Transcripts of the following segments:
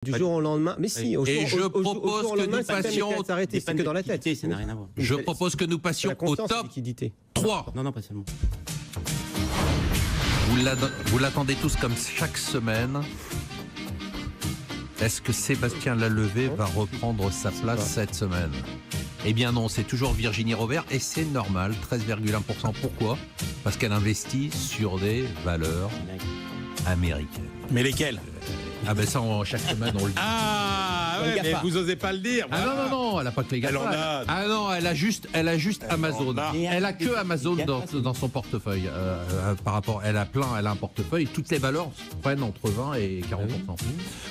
Du jour au lendemain, mais si, au Et jour, je au jour propose au que lendemain, nous le système passions- était arrêté, c'est que dans la tête. Ça n'a rien à voir. Je propose que nous C'est passions la au confiance, la top liquidité. 3. Non, pas seulement. Vous l'attendez tous comme chaque semaine. Est-ce que Sébastien Lalevé va reprendre sa place cette semaine? Eh bien non, c'est toujours Virginie Robert et c'est normal, 13,1%. Pourquoi? Parce qu'elle investit sur des valeurs américaines. Mais lesquels? Ah ben ça, chaque semaine, on le dit. Ah Les ouais, mais GAFA. vous osez pas le dire. Ah voilà. non, elle a pas que les gars. Elle en a. Ah non, elle a juste Amazon. en a. Elle a que Amazon dans son portefeuille. Par rapport, elle a un portefeuille. Toutes les valeurs prennent entre 20 et 40%.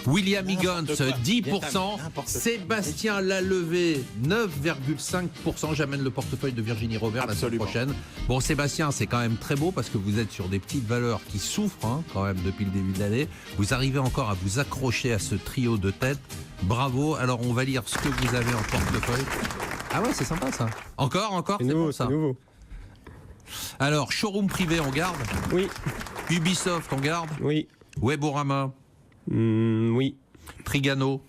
William Higgins, 10%. Sébastien Lalevé, 9,5%. J'amène le portefeuille de Virginie Robert Absolument. la semaine prochaine. Bon, Sébastien, c'est quand même très beau parce que vous êtes sur des petites valeurs qui souffrent quand même depuis le début de l'année. Vous arrivez encore à vous accrocher à ce trio de tête. Bravo. Alors, on va lire ce que vous avez en portefeuille. Ah ouais, c'est sympa ça. Encore, C'est c'est nouveau, bon ça. c'est nouveau. Alors, showroom privé, on garde. Oui, Ubisoft, on garde. oui, Weborama, oui. Trigano,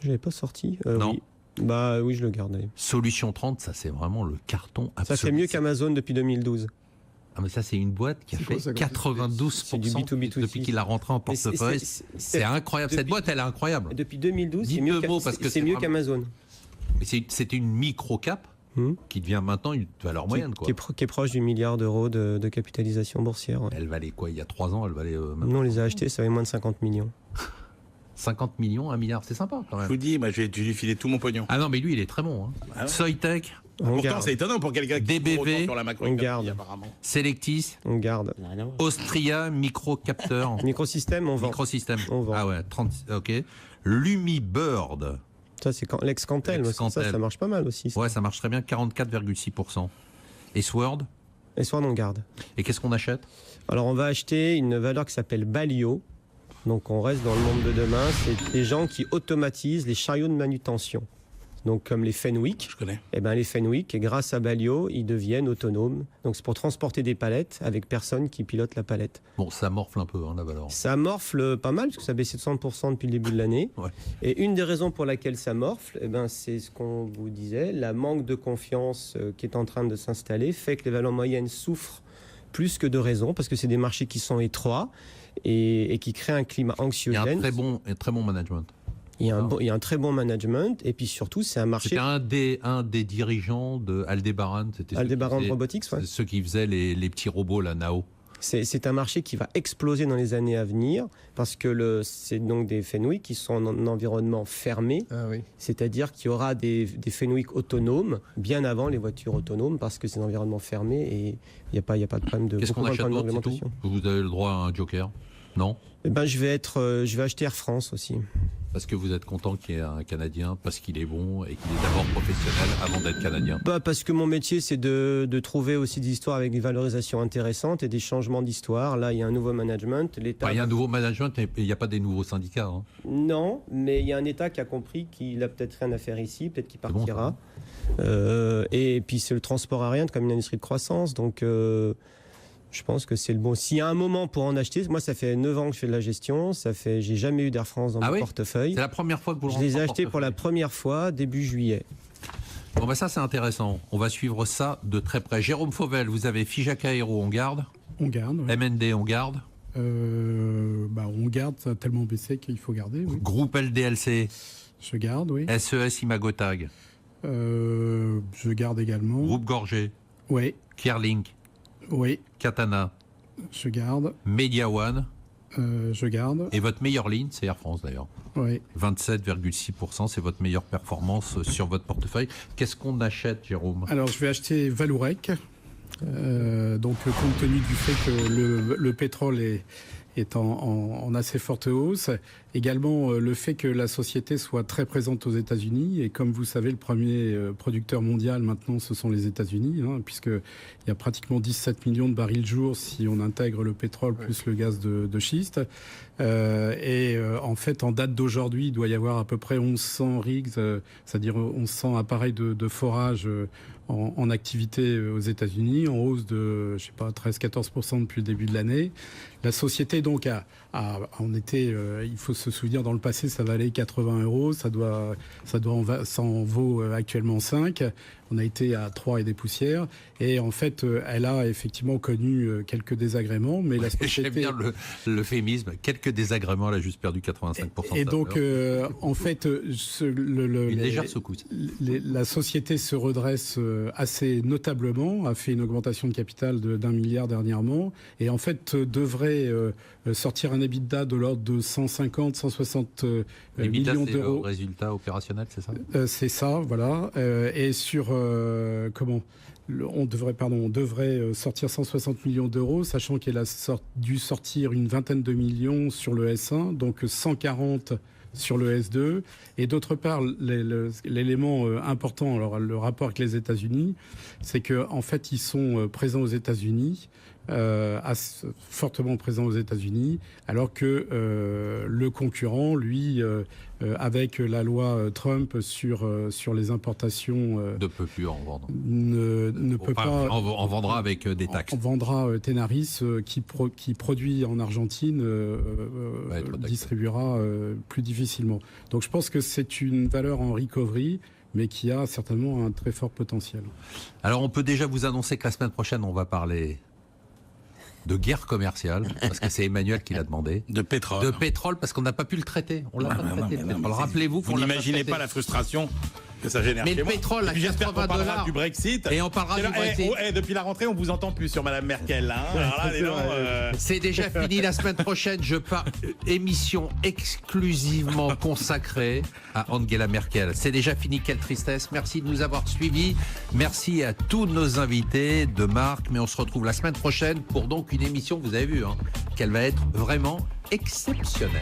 Je l'avais pas sorti. Non. Oui. Bah oui, je le garde. Allez. Solution 30, ça c'est vraiment le carton absolu. Ça fait mieux qu'Amazon depuis 2012. Ah mais ça c'est une boîte qui a fait quoi, ça, 92% C'est du B2B2C. depuis qu'il a rentré en Mais portefeuille. C'est incroyable. Cette depuis- boîte, elle est incroyable. Depuis 2012, Dites c'est mieux deux mots, parce que c'est c'est mieux vraiment- qu'Amazon. Mais c'était une micro-cap Hmm. qui devient maintenant une valeur moyenne. Qui, Quoi. qui est proche du milliard d'euros de capitalisation boursière. Ouais. Elle valait quoi il y a 3 ans? Elle valait Nous, on les a achetés, ça valait moins de 50 millions. 50 millions, 1 milliard. C'est sympa quand Je même. vous dis, moi, j'ai dû lui filer tout mon pognon. Ah non, mais lui, il est très bon. Ah ouais. Soitec, On Pourtant, garde, c'est étonnant pour quelqu'un qui DBV, court autant sur la macroéconomie, on garde. apparemment. Selectis, on garde. Ça n'a rien à voir. Austria, Microcapteur. Microsystème, on vend. Microsystème. On vend. Ah ouais, 30, ok. Lumibird. Ça, c'est l'ex-Cantel. L'ex-Cantel. Ça marche pas mal aussi. Ça. Ouais, ça marche très bien, 44,6%. Et Sword. Et soit on garde. Et qu'est-ce qu'on achète? Alors, on va acheter une valeur qui s'appelle Balio. Donc, on reste dans le monde de demain. C'est des gens qui automatisent les chariots de manutention. Donc, comme les Fenwick. Je connais. Eh ben, les Fenwick, et grâce à Balio, ils deviennent autonomes. Donc, c'est pour transporter des palettes avec personne qui pilote la palette. Bon, ça morfle un peu, la valeur. Ça morfle pas mal, parce que ça a baissé de 100% depuis le début de l'année. Ouais. Et une des raisons pour laquelle ça morfle, eh ben, c'est ce qu'on vous disait, la manque de confiance qui est en train de s'installer fait que les valeurs moyennes souffrent plus que de raison, parce que c'est des marchés qui sont étroits et qui créent un climat Il y a anxiogène. un très bon management. Il y a un très bon management, et puis surtout, c'est un marché... C'était un des dirigeants de Aldebaran. C'était Aldebaran Robotics, ouais. ceux qui faisaient les petits robots, la Nao. C'est un marché qui va exploser dans les années à venir, parce que c'est donc des Fenwick qui sont en environnement fermé, Ah oui. c'est-à-dire qu'il y aura des Fenwick autonomes bien avant les voitures autonomes, parce que c'est un environnement fermé et il n'y a pas de problème de Qu'est-ce qu'on achète d'autre, c'est tout? réglementation. Vous avez le droit à un joker? Non? Eh ben, je vais acheter Air France aussi. Parce que vous êtes content qu'il y ait un Canadien, parce qu'il est bon et qu'il est d'abord professionnel avant d'être Canadien. Parce que mon métier, c'est de trouver aussi des histoires avec des valorisations intéressantes et des changements d'histoire. Là, il y a un nouveau management. L'État... Il y a un nouveau management, mais il n'y a pas des nouveaux syndicats. Non, mais il y a un État qui a compris qu'il a peut-être rien à faire ici, peut-être qu'il C'est bon, partira. Et puis c'est le transport aérien comme une industrie de croissance, donc je pense que c'est le bon. S'il y a un moment pour en acheter, moi ça fait 9 ans que je fais de la gestion, j'ai jamais eu d'Air France dans mon portefeuille. C'est la première fois que vous le Je les ai rentrez en achetés pour la portefeuille. première fois début juillet. Bon, ça c'est intéressant. On va suivre ça de très près. Jérôme Fauvel, vous avez Figeac Aéro, on garde. On garde. Ouais. MND, on garde. On garde, ça a tellement baissé qu'il faut garder. Oui. Groupe LDLC, Je garde, oui. SES Imagotag, Je garde également. Groupe Gorgé, Oui, Kerlink, oui, Katana, je garde. Media One. Je garde. Et votre meilleure ligne, c'est Air France d'ailleurs. Oui. 27,6%, c'est votre meilleure performance sur votre portefeuille. Qu'est-ce qu'on achète, Jérôme? Alors, je vais acheter Valourec. Donc, compte tenu du fait que le pétrole est en assez forte hausse. Également, le fait que la société soit très présente aux États-Unis. Et comme vous savez, le premier producteur mondial maintenant, ce sont les États-Unis, puisqu'il y a pratiquement 17 millions de barils jour si on intègre le pétrole plus le gaz de schiste. En fait, en date d'aujourd'hui, il doit y avoir à peu près 1100 rigs, c'est-à-dire 1100 appareils de forage en activité aux États-Unis, en hausse de, 13-14% depuis le début de l'année. La société, donc, il faut se se souvenir, dans le passé, ça valait 80 €. Ça en vaut actuellement 5. On a été à 3 et des poussières. Et en fait, elle a effectivement connu quelques désagréments, mais la société... J'aime bien l'euphémisme. Quelques désagréments, elle a juste perdu 85%. Et donc, en fait, une légère secousse. La société se redresse assez notablement, a fait une augmentation de capital d'1 milliard dernièrement, et en fait devrait sortir un EBITDA de l'ordre de 150, 160 millions d'euros. Le résultat opérationnel, c'est ça? C'est ça, voilà. Et sur on devrait sortir 160 millions d'euros, sachant qu'elle a dû sortir une vingtaine de millions sur le S1, donc 140 sur le S2. Et d'autre part, l'élément important, alors le rapport avec les États-Unis, c'est qu'en fait, ils sont présents aux États-Unis, fortement présents aux États-Unis, alors que le concurrent, lui, avec la loi Trump sur les importations, ne peut plus en vendre. Ne peut pas. En vendra avec des taxes. On vendra Tenaris qui produit en Argentine, distribuera plus difficilement. Donc je pense que c'est une valeur en recovery, mais qui a certainement un très fort potentiel. Alors on peut déjà vous annoncer que la semaine prochaine, on va parler de guerre commerciale, parce que c'est Emmanuel qui l'a demandé. De pétrole. De pétrole, parce qu'on n'a pas pu le traiter. On l'a pas traité. Rappelez-vous qu'on vous l'a n'imaginez pas pas la frustration que ça génère. Mais le pétrole à $80. Du Brexit. Et on parlera du Brexit. Depuis la rentrée, on vous entend plus sur Madame Merkel. Hein. Alors là, c'est déjà fini. La semaine prochaine, je pars émission exclusivement consacrée à Angela Merkel. C'est déjà fini. Quelle tristesse. Merci de nous avoir suivis. Merci à tous nos invités de marque. Mais on se retrouve la semaine prochaine pour donc une émission, vous avez vu, qu'elle va être vraiment exceptionnelle.